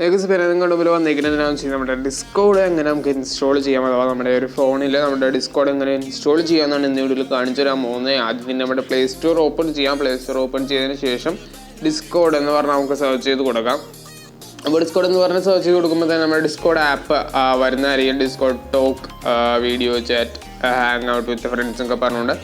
ഏകദേശം പേരെ നിങ്ങളുടെ മുമ്പിൽ വന്നിരിക്കുന്നതിനാണെന്ന് വെച്ചാൽ നമ്മുടെ ഡിസ്കോഡ് എങ്ങനെ നമുക്ക് ഇൻസ്റ്റാൾ ചെയ്യാം, അഥവാ നമ്മുടെ ഒരു ഫോണിൽ നമ്മുടെ ഡിസ്കോഡ് എങ്ങനെ ഇൻസ്റ്റാൾ ചെയ്യാമെന്നാണ് ഇന്ന് വീഡിയോയിൽ കാണിച്ചു തരാൻ പോകുന്നത്. ആദ്യം നമ്മുടെ പ്ലേ സ്റ്റോർ ഓപ്പൺ ചെയ്യാം. പ്ലേ സ്റ്റോർ ഓപ്പൺ ചെയ്തതിന് ശേഷം ഡിസ്കോഡ് എന്ന് പറഞ്ഞാൽ നമുക്ക് സെർച്ച് ചെയ്ത് കൊടുക്കാം. അപ്പോൾ ഡിസ്കോഡ് എന്ന് പറഞ്ഞാൽ സെർച്ച് ചെയ്ത് കൊടുക്കുമ്പോൾ തന്നെ നമ്മുടെ ഡിസ്കോഡ് ആപ്പ് വരുന്നതായിരിക്കും. Discord talk, video chat, hang out with friends ഒക്കെ പറഞ്ഞുകൊണ്ട്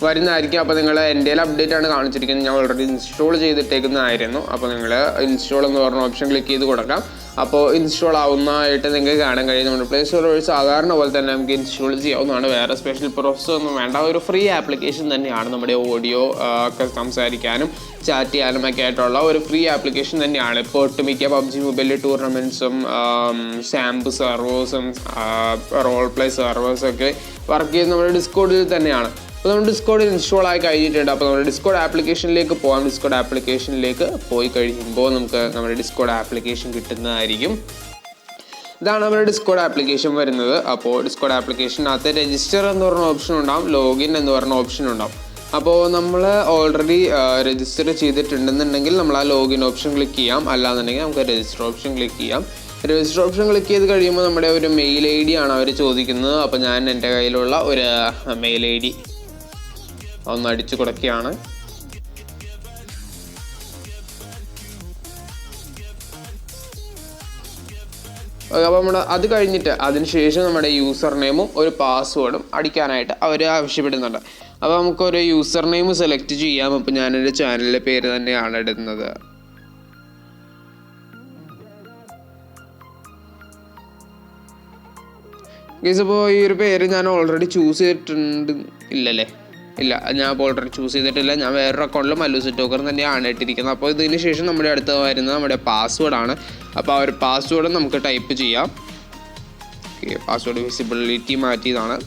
വരുന്നതായിരിക്കും. അപ്പോൾ നിങ്ങൾ എൻ്റെ അപ്ഡേറ്റ് ആണ് കാണിച്ചിരിക്കുന്നത്. ഞാൻ ഓൾറെഡി ഇൻസ്റ്റാൾ ചെയ്തിട്ടേക്കുന്നതായിരുന്നു. അപ്പോൾ നിങ്ങൾ ഇൻസ്റ്റാൾ എന്ന് പറഞ്ഞ ഓപ്ഷൻ ക്ലിക്ക് ചെയ്ത് കൊടുക്കാം. അപ്പോൾ ഇൻസ്റ്റാൾ ആവുന്നതായിട്ട് നിങ്ങൾക്ക് കാണാൻ കഴിയും. നമ്മുടെ പ്ലേ സ്റ്റോർ വഴി സാധാരണ പോലെ തന്നെ നമുക്ക് ഇൻസ്റ്റാൾ ചെയ്യാവുന്നതാണ്. വേറെ സ്പെഷ്യൽ പ്രോസസ് ഒന്നും വേണ്ട. ഒരു ഫ്രീ ആപ്ലിക്കേഷൻ തന്നെയാണ്. നമ്മുടെ ഓഡിയോ ഒക്കെ സംസാരിക്കാനും ചാറ്റ് ചെയ്യാനും ഒക്കെ ആയിട്ടുള്ള ഒരു ഫ്രീ ആപ്ലിക്കേഷൻ തന്നെയാണ്. ഇപ്പോൾ ഒട്ടുമിക്ക പബ്ജി മൊബൈൽ ടൂർണമെൻറ്റ്സും സാമ്പ് സെർവേഴ്സും റോൾ പ്ലേ സെർവേഴ്സൊക്കെ വർക്ക് ചെയ്യുന്നത് നമ്മുടെ ഡിസ്കോഡിൽ തന്നെയാണ്. അപ്പോൾ നമ്മുടെ ഡിസ്കോഡ് ഇൻസ്റ്റാൾ ആയി കഴിഞ്ഞിട്ടുണ്ട്. അപ്പോൾ നമ്മുടെ ഡിസ്കോഡ് ആപ്ലിക്കേഷനിലേക്ക് പോകാം. ഡിസ്കോഡ് ആപ്ലിക്കേഷനിലേക്ക് പോയി കഴിയുമ്പോൾ നമുക്ക് നമ്മുടെ ഡിസ്കോഡ് ആപ്ലിക്കേഷൻ കിട്ടുന്നതായിരിക്കും. ഇതാണ് നമ്മുടെ ഡിസ്കോഡ് ആപ്ലിക്കേഷൻ വരുന്നത്. അപ്പോൾ ഡിസ്കോഡ് ആപ്ലിക്കേഷനകത്ത് രജിസ്റ്റർ എന്ന് പറഞ്ഞ ഓപ്ഷൻ ഉണ്ടാവും, ലോഗിൻ എന്ന് പറഞ്ഞ ഓപ്ഷൻ ഉണ്ടാവും. അപ്പോൾ നമ്മൾ ഓൾറെഡി രജിസ്റ്റർ ചെയ്തിട്ടുണ്ടെന്നുണ്ടെങ്കിൽ നമ്മൾ ആ ലോഗിൻ ഓപ്ഷൻ ക്ലിക്ക് ചെയ്യാം. അല്ലാന്നുണ്ടെങ്കിൽ നമുക്ക് രജിസ്റ്റർ ഓപ്ഷൻ ക്ലിക്ക് ചെയ്യാം. രജിസ്റ്റർ ഓപ്ഷൻ ക്ലിക്ക് ചെയ്ത് കഴിയുമ്പോൾ നമ്മുടെ ഒരു മെയിൽ ഐ ഡി ആണ് അവർ ചോദിക്കുന്നത്. അപ്പോൾ ഞാൻ എൻ്റെ കയ്യിലുള്ള ഒരു മെയിൽ ഐ ഡി ഒന്ന് അടിച്ചു കൊടുക്കുകയാണ്. അപ്പോൾ നമ്മുടെ അത് കഴിഞ്ഞിട്ട് അതിനുശേഷം നമ്മുടെ യൂസർ നെയിമും ഒരു പാസ്വേഡും അടിക്കാനായിട്ട് അവർ ആവശ്യപ്പെടുന്നുണ്ട്. അപ്പോൾ നമുക്കൊരു യൂസർ നെയിം സെലക്ട് ചെയ്യാം. അപ്പോൾ ഞാനൊരു ചാനലിൻ്റെ പേര് തന്നെയാണ് ഇടുന്നത്. അപ്പോൾ ഈ ഒരു പേര് ഞാൻ ഓൾറെഡി ചൂസ് ചെയ്തിട്ടുണ്ട്. ഇല്ലല്ലേ? ഇല്ല, ഞാൻ അപ്പോൾ ഓൾറെഡി ചൂസ് ചെയ്തിട്ടില്ല. ഞാൻ വേറൊരു അക്കൗണ്ടിൽ മല്ലൂസ് ടോക്കർ തന്നെയാണ് ഇട്ടിരിക്കുന്നത്. അപ്പോൾ ഇതിന് ശേഷം നമ്മുടെ അടുത്ത് വരുന്നത് നമ്മുടെ പാസ്വേഡാണ്. അപ്പോൾ ആ ഒരു പാസ്വേഡ് നമുക്ക് ടൈപ്പ് ചെയ്യാം. ഓക്കെ, പാസ്വേഡ് വിസിബിലിറ്റി മാറ്റിയതാണ്.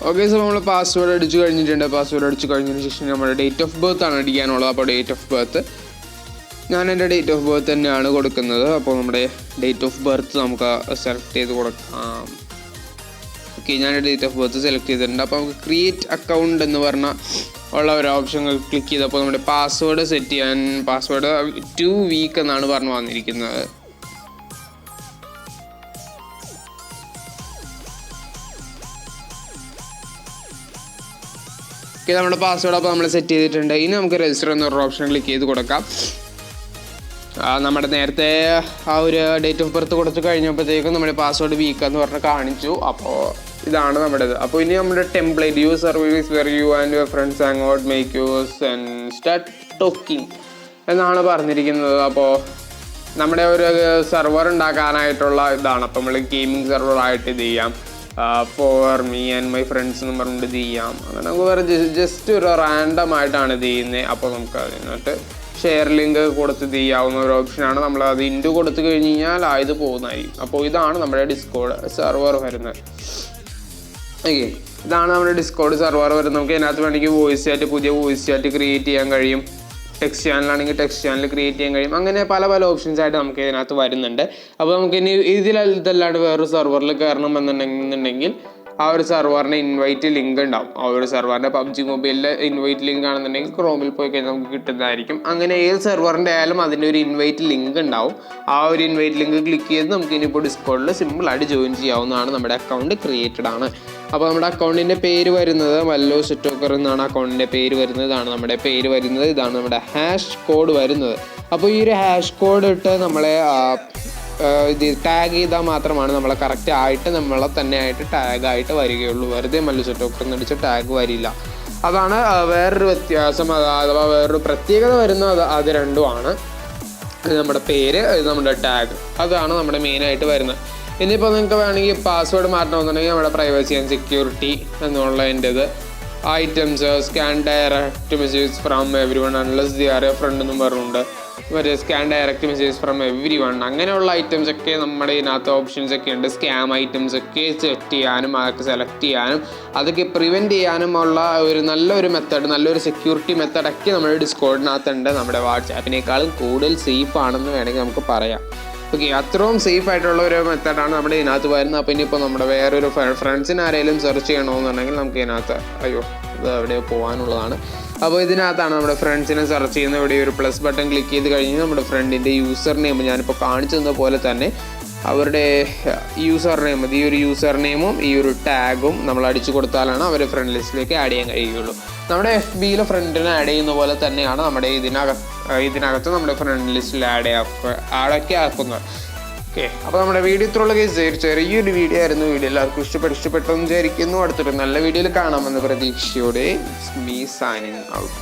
ഓക്കെ, സോ നമ്മൾ പാസ്വേഡ് അടിച്ചു കഴിഞ്ഞിട്ടുണ്ട്. പാസ്വേഡ് അടിച്ചു കഴിഞ്ഞതിന് ശേഷം നമ്മുടെ ഡേറ്റ് ഓഫ് ബർത്ത് ആണ് അടിക്കാനുള്ളത്. അപ്പോൾ ഡേറ്റ് ഓഫ് ബർത്ത് ഞാൻ എൻ്റെ ഡേറ്റ് ഓഫ് ബർത്ത് തന്നെയാണ് കൊടുക്കുന്നത്. അപ്പോൾ നമ്മുടെ ഡേറ്റ് ഓഫ് ബർത്ത് നമുക്ക് സെലക്ട് ചെയ്ത് കൊടുക്കാം. ഓക്കെ, ഞാൻ ഡേറ്റ് ഓഫ് ബർത്ത് സെലക്ട് ചെയ്തിട്ടുണ്ട്. അപ്പോൾ നമുക്ക് ക്രിയേറ്റ് അക്കൗണ്ട് എന്ന് പറഞ്ഞ ഉള്ള ഒരു ഓപ്ഷൻ ക്ലിക്ക് ചെയ്തപ്പോൾ നമ്മുടെ പാസ്വേഡ് സെറ്റ് ചെയ്യാൻ പാസ്വേഡ് 2 വീക്ക് എന്നാണ് പറഞ്ഞു വന്നിരിക്കുന്നത്. നമ്മുടെ പാസ്വേഡ് അപ്പോൾ നമ്മൾ സെറ്റ് ചെയ്തിട്ടുണ്ട്. ഇനി നമുക്ക് രജിസ്റ്റർ എന്ന ഒരു ഓപ്ഷൻ ക്ലിക്ക് ചെയ്ത് കൊടുക്കാം. നമ്മുടെ നേരത്തെ ആ ഒരു ഡേറ്റ് ഓഫ് ബർത്ത് കൊടുത്ത് കഴിഞ്ഞപ്പോഴത്തേക്കും നമ്മുടെ പാസ്വേഡ് വീക്ക് എന്ന് പറഞ്ഞ് കാണിച്ചു. അപ്പോൾ ഇതാണ് നമ്മുടേത്. അപ്പോൾ ഇനി നമ്മുടെ template use service where you and your friends hang out make use and start talking എന്നാണ് പറഞ്ഞിരിക്കുന്നത്. അപ്പോൾ നമ്മുടെ ഒരു സെർവർ ഉണ്ടാക്കാനായിട്ടുള്ള ഇതാണ്. അപ്പോൾ നമ്മൾ ഗെയിമിംഗ് സെർവറായിട്ട് ഇത് ചെയ്യാം. For me and my friends എന്ന് പറഞ്ഞിട്ട് ഇത് ചെയ്യാം. അങ്ങനെ നമുക്ക് വേറെ ജസ്റ്റ് ഒരു റാൻഡം ആയിട്ടാണ് ഇത് ചെയ്യുന്നത്. അപ്പോൾ നമുക്ക് അതിനകത്ത് ഷെയർ ലിങ്ക് കൊടുത്ത് ഇത് ചെയ്യാവുന്ന ഒരു ഓപ്ഷനാണ്. നമ്മൾ അത് ഇൻറ്റു കൊടുത്തു കഴിഞ്ഞ് കഴിഞ്ഞാൽ ഇത് പോകുന്നതായിരിക്കും. അപ്പോൾ ഇതാണ് നമ്മുടെ ഡിസ്കോഡ് സെർവർ വരുന്നത്. ഓക്കെ, ഇതാണ് നമ്മുടെ ഡിസ്കോഡ് സെർവർ വരുന്നത്. നമുക്ക് ഇതിനകത്ത് വേണമെങ്കിൽ വോയിസ് ചാറ്റ്, പുതിയ വോയിസ് ചാറ്റ് ക്രിയേറ്റ് ചെയ്യാൻ കഴിയും. ടെക്സ്റ്റ് ചാനലാണെങ്കിൽ ടെക്സ്റ്റ് ചാനൽ ക്രിയേറ്റ് ചെയ്യാൻ കഴിയും. അങ്ങനെ പല പല ഓപ്ഷൻസ് ആയിട്ട് നമുക്ക് ഇതിനകത്ത് വരുന്നുണ്ട്. അപ്പോൾ നമുക്ക് ഇനി ഇതല്ലാണ്ട് വേറൊരു സെർവറിൽ കയറണം എന്നുണ്ടെങ്കിൽ ആ ഒരു സെർവറിന് ഇൻവൈറ്റ് ലിങ്ക് ഉണ്ടാവും. ആ ഒരു സെർവറിൻ്റെ പബ്ജി മൊബൈലിലെ ഇൻവൈറ്റ് ലിങ്ക് ആണെന്നുണ്ടെങ്കിൽ ക്രോമിൽ പോയി കഴിഞ്ഞാൽ നമുക്ക് കിട്ടുന്നതായിരിക്കും. അങ്ങനെ ഏത് സെർവറിൻ്റെ ആയാലും അതിൻ്റെ ഒരു ഇൻവൈറ്റ് ലിങ്ക് ഉണ്ടാവും. ആ ഒരു ഇൻവൈറ്റ് ലിങ്ക് ക്ലിക്ക് ചെയ്ത് നമുക്ക് ഇനിയിപ്പോൾ ഡിസ്കോഡിൽ സിമ്പിളായിട്ട് ജോയിൻ ചെയ്യാവുന്നതാണ്. നമ്മുടെ അക്കൗണ്ട് ക്രിയേറ്റഡ് ആണ്. അപ്പോൾ നമ്മുടെ അക്കൗണ്ടിൻ്റെ പേര് വരുന്നത് മല്ലൂസ് ടോക്കർ എന്നാണ് അക്കൗണ്ടിൻ്റെ പേര് വരുന്നത്. ഇതാണ് നമ്മുടെ പേര് വരുന്നത്. ഇതാണ് നമ്മുടെ ഹാഷ് കോഡ് വരുന്നത്. അപ്പോൾ ഈ ഒരു ഹാഷ് കോഡ് ഇട്ട് നമ്മളെ ഇത് ടാഗ് ചെയ്താൽ മാത്രമാണ് നമ്മളെ കറക്റ്റ് ആയിട്ട് നമ്മളെ തന്നെ ആയിട്ട് ടാഗായിട്ട് വരികയുള്ളൂ. വെറുതെ മല്ലൂസ് ടോക്കർ എന്ന് അടിച്ച് ടാഗ് വരില്ല. അതാണ് വേറൊരു വ്യത്യാസം. അഥവാ വേറൊരു പ്രത്യേകത വരുന്നത് അത് രണ്ടുമാണ്. ഇത് നമ്മുടെ പേര്, ഇത് നമ്മുടെ ടാഗ്, അതാണ് നമ്മുടെ മെയിനായിട്ട് വരുന്നത്. ഇനിയിപ്പോൾ നിങ്ങൾക്ക് വേണമെങ്കിൽ പാസ്വേഡ് മാറ്റണമെന്നുണ്ടെങ്കിൽ നമ്മുടെ പ്രൈവസി ആൻഡ് സെക്യൂരിറ്റി എന്നുള്ളതിൻ്റെത് items scan direct message from everyone unless they are a friend എന്നും പറഞ്ഞുകൊണ്ട് മറ്റേ scan direct message from everyone അങ്ങനെയുള്ള ഐറ്റംസ് ഒക്കെ നമ്മുടെ ഇതിനകത്ത് ഓപ്ഷൻസ് ഒക്കെ ഉണ്ട്. സ്കാം ഐറ്റംസ് ഒക്കെ സെറ്റ് ചെയ്യാനും അതൊക്കെ സെലക്ട് ചെയ്യാനും അതൊക്കെ പ്രിവെൻറ്റ് ചെയ്യാനുമുള്ള ഒരു നല്ലൊരു മെത്തേഡ്, നല്ലൊരു സെക്യൂരിറ്റി മെത്തേഡൊക്കെ നമ്മുടെ ഡിസ്കോഡിനകത്തുണ്ട്. നമ്മുടെ വാട്സാപ്പിനേക്കാളും കൂടുതൽ സേഫ് ആണെന്ന് വേണമെങ്കിൽ നമുക്ക് പറയാം. ഓക്കെ, അത്രയും സേഫ് ആയിട്ടുള്ള ഒരു മെത്തേഡാണ് നമ്മുടെ ഇതിനകത്ത് വരുന്നത്. അപ്പോൾ ഇനിയിപ്പോൾ നമ്മുടെ വേറൊരു ഫ്രണ്ട്സിന് ആരെങ്കിലും സെർച്ച് ചെയ്യണമെന്നുണ്ടെങ്കിൽ നമുക്ക് ഇതിനകത്ത് അയ്യോ ഇത് എവിടെയോ പോകാനുള്ളതാണ്. അപ്പോൾ ഇതിനകത്താണ് നമ്മുടെ ഫ്രണ്ട്സിനെ സെർച്ച് ചെയ്യുന്നത്. ഇവിടെ ഒരു പ്ലസ് ബട്ടൺ ക്ലിക്ക് ചെയ്ത് കഴിഞ്ഞ് നമ്മുടെ ഫ്രണ്ടിൻ്റെ യൂസർ നെയിം ഞാനിപ്പോൾ കാണിച്ചു തന്ന പോലെ തന്നെ അവരുടെ യൂസർ നെയിം, ഈ ഒരു യൂസർ നെയിമും ഈ ഒരു ടാഗും നമ്മൾ അടിച്ചു കൊടുത്താലാണ് അവരെ ഫ്രണ്ട് ലിസ്റ്റിലേക്ക് ആഡ് ചെയ്യാൻ കഴിയുള്ളൂ. നമ്മുടെ FBയിലെ ഫ്രണ്ടിനെ ആഡ് ചെയ്യുന്ന പോലെ തന്നെയാണ് നമ്മുടെ ഇതിനകത്ത് നമ്മുടെ ഫ്രണ്ട് ലിസ്റ്റിൽ ആഡൊക്കെ ആക്കുന്നത്. ഓക്കെ, അപ്പോൾ നമ്മുടെ വീഡിയോ ഇത്രയുള്ള കേസ് ചെറിയൊരു വീഡിയോ ആയിരുന്നു. വീഡിയോ എല്ലാവർക്കും ഇഷ്ടപ്പെട്ടെന്ന് വിചാരിക്കുന്നു. അടുത്തൊരു നല്ല വീഡിയോയിൽ കാണാമെന്ന പ്രതീക്ഷയോടെ മീ സൈനിങ് ഔട്ട്.